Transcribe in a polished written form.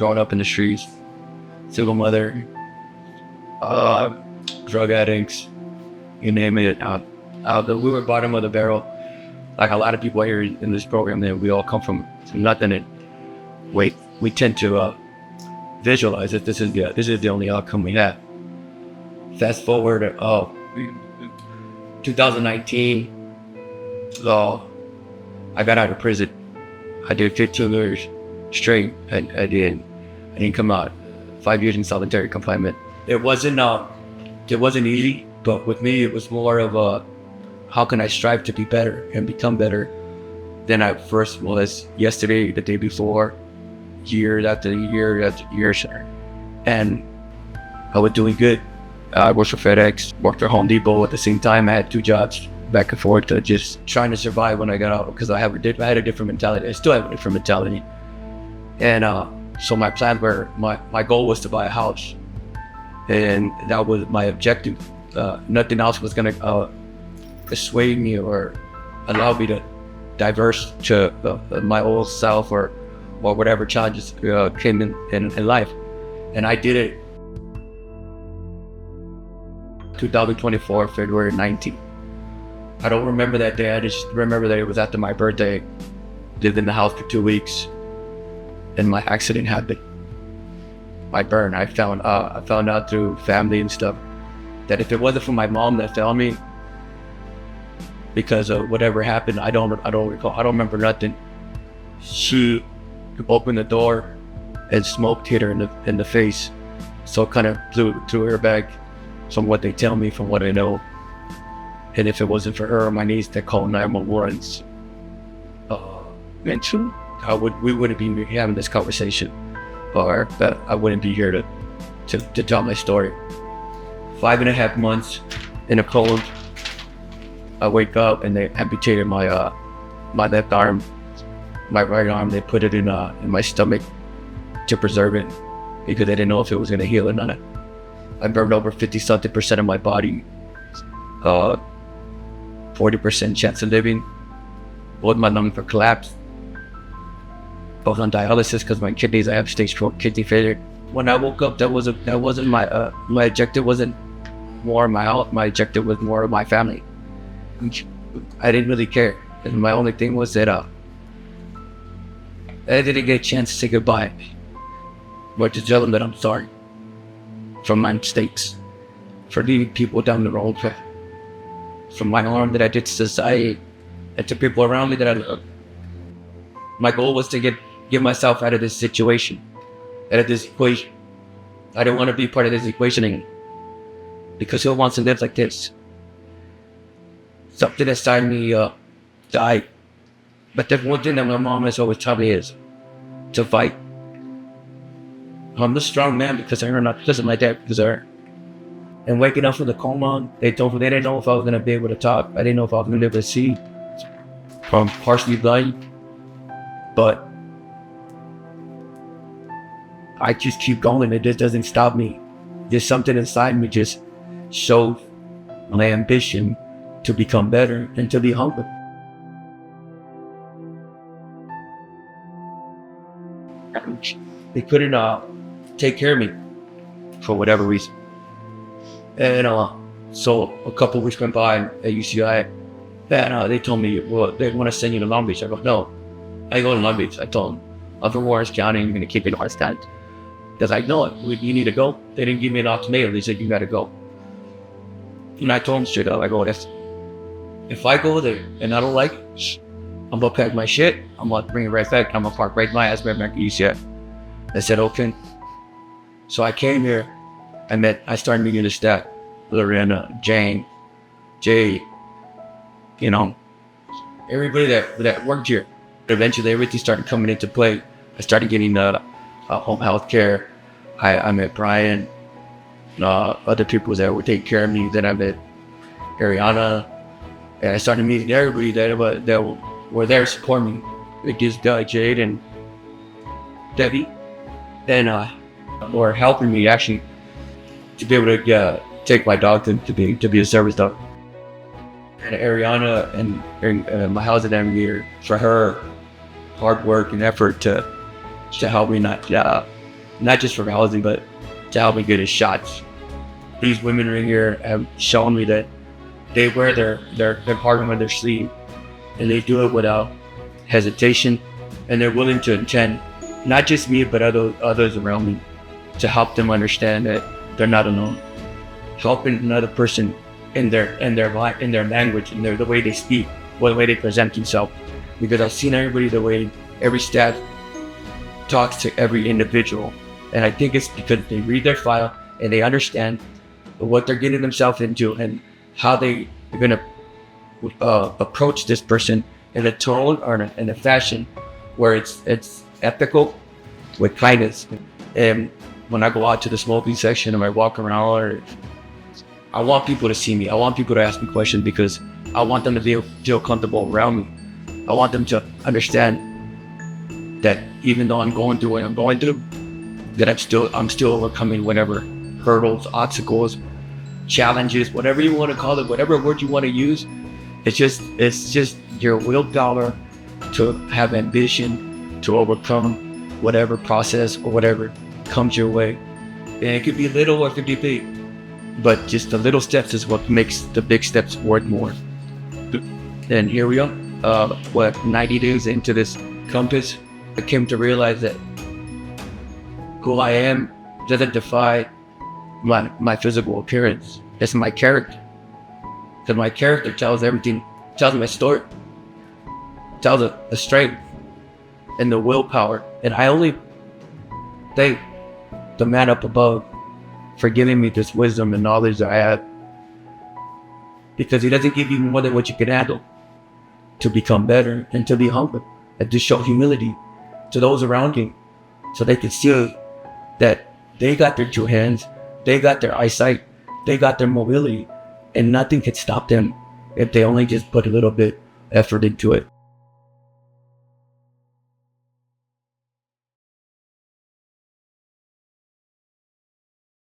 growing up in the streets, single mother, drug addicts, you name it. We were bottom of the barrel. Like a lot of people here in this program, that we all come from nothing, and we tend to visualize that this is the only outcome we have. Fast forward, 2019, I got out of prison. I did 15 years straight. I didn't come out. 5 years in solitary confinement. It wasn't easy, but with me, it was more of a, how can I strive to be better and become better than I first was yesterday, the day before, year after year after year. And I was doing good. I worked for FedEx, worked for Home Depot at the same time. I had 2 jobs back and forth, to just trying to survive when I got out, because I had a different mentality. I still have a different mentality. And so my plan my goal was to buy a house. And that was my objective. Nothing else was going to persuade me or allow me to diverse to my old self or whatever challenges came in life. And I did it 2024, February 19th. I don't remember that day. I just remember that it was after my birthday. Lived in the house for 2 weeks, and my accident happened. My burn. I found out through family and stuff that if it wasn't for my mom that found me, because of whatever happened, I don't recall. I don't remember nothing. She opened the door, and smoke hit her in the face. So it kind of threw her back from what they tell me, from what I know. And if it wasn't for her or my niece that called 911, mentioned, we wouldn't be having this conversation, or that I wouldn't be here to tell my story. 5.5 months in a cold. I wake up and they amputated my left arm, my right arm. They put it in my stomach to preserve it, because they didn't know if it was gonna heal or not. I burned over 50-something% of my body. 40% chance of living. Both my lungs were collapsed. Both on dialysis because my kidneys, I have stage 4 kidney failure. When I woke up, that wasn't my objective. Wasn't more my health. My objective was more of my family. I didn't really care. And my only thing was that I didn't get a chance to say goodbye, but to tell them that I'm sorry for my mistakes, for leading people down the wrong path, from my harm that I did to society and to people around me that I love. My goal was to get myself out of this situation, out of this equation. I didn't want to be part of this equation anymore, because who wants to live like this? Something inside me died. But the one thing that my mom has always taught me is to fight. I'm the strong man because of her, not because of my dad, because of her. And waking up from the coma, they didn't know if I was going to be able to talk. I didn't know if I was going to be able to see. I'm partially blind. But I just keep going. It just doesn't stop me. There's something inside me just shows my ambition to become better and to be humble. They couldn't take care of me for whatever reason. And so a couple of weeks went by at UCI, and they told me, well, they want to send you to Long Beach. I go, no, I go to Long Beach. I told them, I'm from Orange County, I'm going to keep it in Orange County. They're like, no, you need to go. They didn't give me an ultimatum. They said, you got to go. And I told them straight up, I go, if I go there and I don't like it, I'm going to pack my shit, I'm going to bring it right back, I'm going to park right my ass back at UCI. They said, okay. So I came here. I started meeting the staff, Lorena, Jane, Jay, everybody that worked here. Eventually, everything started coming into play. I started getting home health care. I met Brian, other people that would take care of me. Then I met Ariana, and I started meeting everybody that were there to support me. Like this guy, Jade, and Debbie, and were helping me actually to be able to take my dog to be a service dog. And Ariana and my house navigator, for her hard work and effort to help me not not just for housing, but to help me get his shots. These women right here have shown me that they wear their heart on their sleeve, and they do it without hesitation, and they're willing to attend not just me but others around me to help them understand that they're not alone. Helping another person in their language, in the way they speak, or the way they present themselves. Because I've seen everybody, the way every staff talks to every individual, and I think it's because they read their file and they understand what they're getting themselves into and how they're going to approach this person in a tone or in a fashion where it's ethical with kindness. And when I go out to the smoking section or I walk around, I want people to see me. I want people to ask me questions because I want them to feel comfortable around me. I want them to understand that even though I'm going through what I'm going through, that I'm still overcoming whatever hurdles, obstacles, challenges, whatever you want to call it, whatever word you want to use. It's just your willpower to have ambition to overcome whatever process or whatever comes your way. And it could be little or it could be big, but just the little steps is what makes the big steps worth more. And here we are, 90 days into this compass, I came to realize that who I am doesn't define my physical appearance. It's my character. Because my character tells everything, tells my story, tells the strength and the willpower. And I only thank the man up above for giving me this wisdom and knowledge that I have. Because he doesn't give you more than what you can handle to become better and to be humble and to show humility to those around you so they can see that they got their two hands, they got their eyesight, they got their mobility, and nothing can stop them if they only just put a little bit effort into it.